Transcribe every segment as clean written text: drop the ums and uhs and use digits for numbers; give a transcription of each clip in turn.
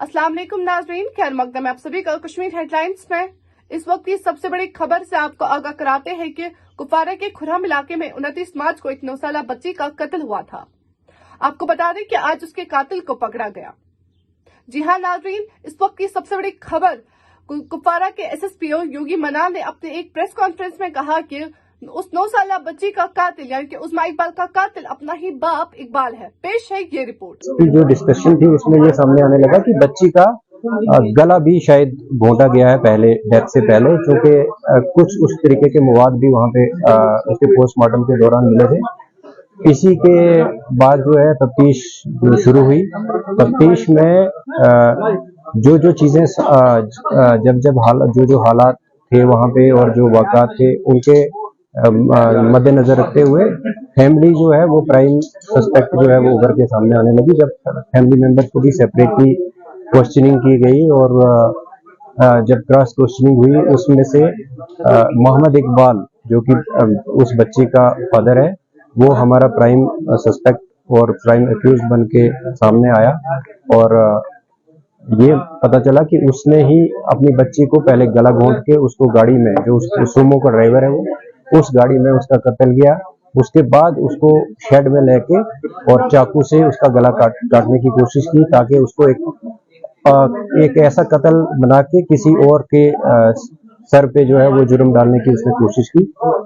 अस्सलाम वालेकुम नाज़रीन, खैर मकदम है आप सभी का कश्मीर हेडलाइंस में। इस वक्त की सबसे बड़ी खबर से आपको आगाह कराते हैं कि कुपवारा के खुर्रम इलाके में 29 मार्च को एक 9 साल बच्ची का कत्ल हुआ था। आपको बता दें कि आज उसके कातिल को पकड़ा गया। जी हाँ नाज़रीन, इस वक्त की सबसे बड़ी खबर, कुपवारा के SSPO योगी मनान ने अपने एक प्रेस कॉन्फ्रेंस में कहा कि उस 9 साल बच्ची का कातिल यानी कि उस्मा इकबाल का कातिल अपना ही बाप इकबाल है। पेश है ये रिपोर्ट। जो डिस्कशन थी उसमें ये सामने आने लगा कि बच्ची का गला भी शायद घोंटा गया है पहले, डेथ से पहले, क्योंकि कुछ उस तरीके के मवाद भी वहाँ पे उसके पोस्टमार्टम के दौरान मिले थे। इसी के बाद जो है तफ्तीश शुरू हुई। तफ्तीश में जो चीजें जो हालात थे वहाँ पे और जो वाक़ात थे उनके मद्देनजर रखते हुए फैमिली जो है वो प्राइम सस्पेक्ट जो है वो उभर के सामने आने लगी। जब फैमिली मेंबर्स को भी सेपरेटली क्वेश्चनिंग की गई और जब क्रॉस क्वेश्चनिंग हुई उसमें से मोहम्मद इकबाल जो कि उस बच्ची का फादर है वो हमारा प्राइम सस्पेक्ट और प्राइम एक्यूज बन के सामने आया और ये पता चला कि उसने ही अपनी बच्ची को पहले गला घोंट के उसको गाड़ी में, जो सुमो का ड्राइवर है वो उस गाड़ी में उसका कत्ल किया। उसके बाद उसको शेड में लेके और चाकू से उसका गला काटने की कोशिश की ताकि उसको एक ऐसा कत्ल बना के किसी और के सर पे जो है वो जुर्म डालने की उसने कोशिश की।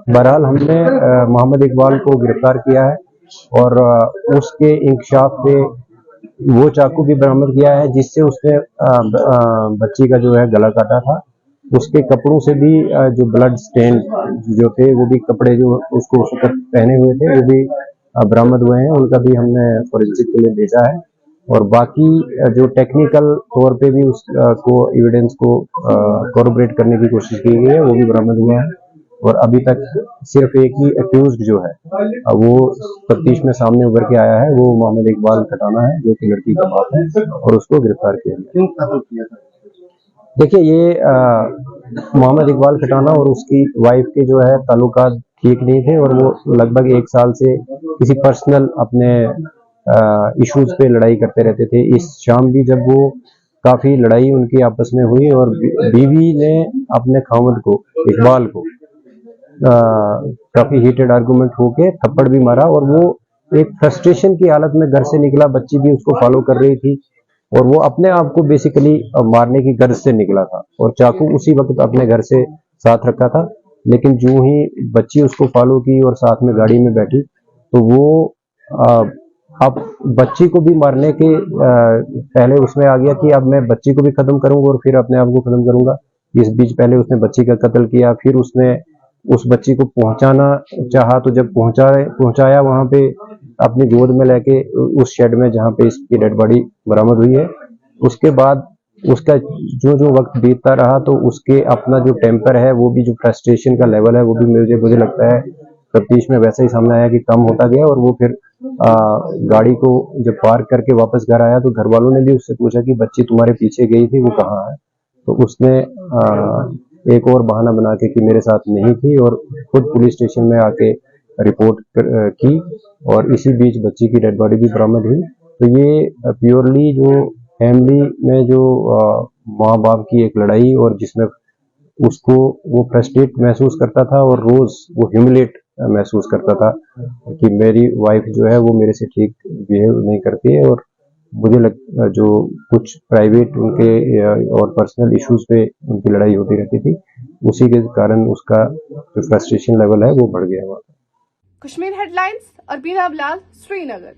बहरहाल हमने मोहम्मद इकबाल को गिरफ्तार किया है और उसके इंकशाफ पे वो चाकू भी बरामद किया है जिससे उसने बच्ची का जो है गला काटा था। उसके कपड़ों से भी जो ब्लड स्टेन जो थे वो भी कपड़े जो उसको उस वक्त पहने हुए थे वो भी बरामद हुए हैं, उनका भी हमने फॉरेंसिक के लिए भेजा है। और बाकी जो टेक्निकल तौर पे भी उसको एविडेंस को कोरबरेट करने की कोशिश की गई है वो भी बरामद हुआ है। और अभी तक सिर्फ एक ही अक्यूज्ड जो है वो तफ्तीश में सामने उभर के आया है, वो मोहम्मद इकबाल खटाना है जो कि लड़की का बाप है और उसको गिरफ्तार किया गया। देखिए ये मोहम्मद इकबाल खटाना और उसकी वाइफ के जो है ताल्लुकात ठीक नहीं थे और वो लगभग 1 साल से किसी पर्सनल अपने इश्यूज पे लड़ाई करते रहते थे। इस शाम भी जब वो काफी लड़ाई उनकी आपस में हुई और बीवी ने अपने खामद को, इकबाल को, काफी हीटेड आर्गुमेंट होके थप्पड़ भी मारा और वो एक फ्रस्ट्रेशन की हालत में घर से निकला। बच्ची भी उसको फॉलो कर रही थी और वो अपने आप को बेसिकली मारने की गर्ज से निकला था और चाकू उसी वक्त अपने घर से साथ रखा था। लेकिन जो ही बच्ची उसको फॉलो की और साथ में गाड़ी में बैठी तो वो अब बच्ची को भी मारने के पहले उसमें आ गया कि अब मैं बच्ची को भी खत्म करूंगा और फिर अपने आप को खत्म करूंगा। इस बीच पहले उसने बच्ची का कत्ल किया, फिर उसने उस बच्ची को पहुंचाना चाहा तो जब पहुंचाया वहां पे अपनी गोद में लेके उस शेड में जहां पे इसकी डेड बॉडी बरामद हुई है, उसके बाद उसका जो वक्त बीतता रहा तो उसके अपना जो टेम्पर है वो भी, जो फ्रस्ट्रेशन का लेवल है वो भी मुझे लगता है तफ्तीश में वैसा ही सामने आया कि कम होता गया। और वो फिर गाड़ी को जब पार्क करके वापस घर आया तो घर वालों ने भी उससे पूछा कि बच्ची तुम्हारे पीछे गई थी, वो कहाँ है? तो उसने एक और बहाना बना के कि मेरे साथ नहीं थी और खुद पुलिस स्टेशन में आके रिपोर्ट की और इसी बीच बच्ची की डेड बॉडी भी बरामद हुई। तो ये प्योरली जो फैमिली में जो माँ बाप की एक लड़ाई और जिसमें उसको वो फ्रस्ट्रेट महसूस करता था और रोज वो ह्यूमिलेट महसूस करता था कि मेरी वाइफ जो है वो मेरे से ठीक बिहेव नहीं करती है और मुझे जो कुछ प्राइवेट उनके और पर्सनल इश्यूज पे उनकी लड़ाई होती रहती थी, उसी के कारण उसका जो फ्रस्ट्रेशन लेवल है वो बढ़ गया। कश्मीर हेडलाइंस, अरबीना अबलाल, श्रीनगर।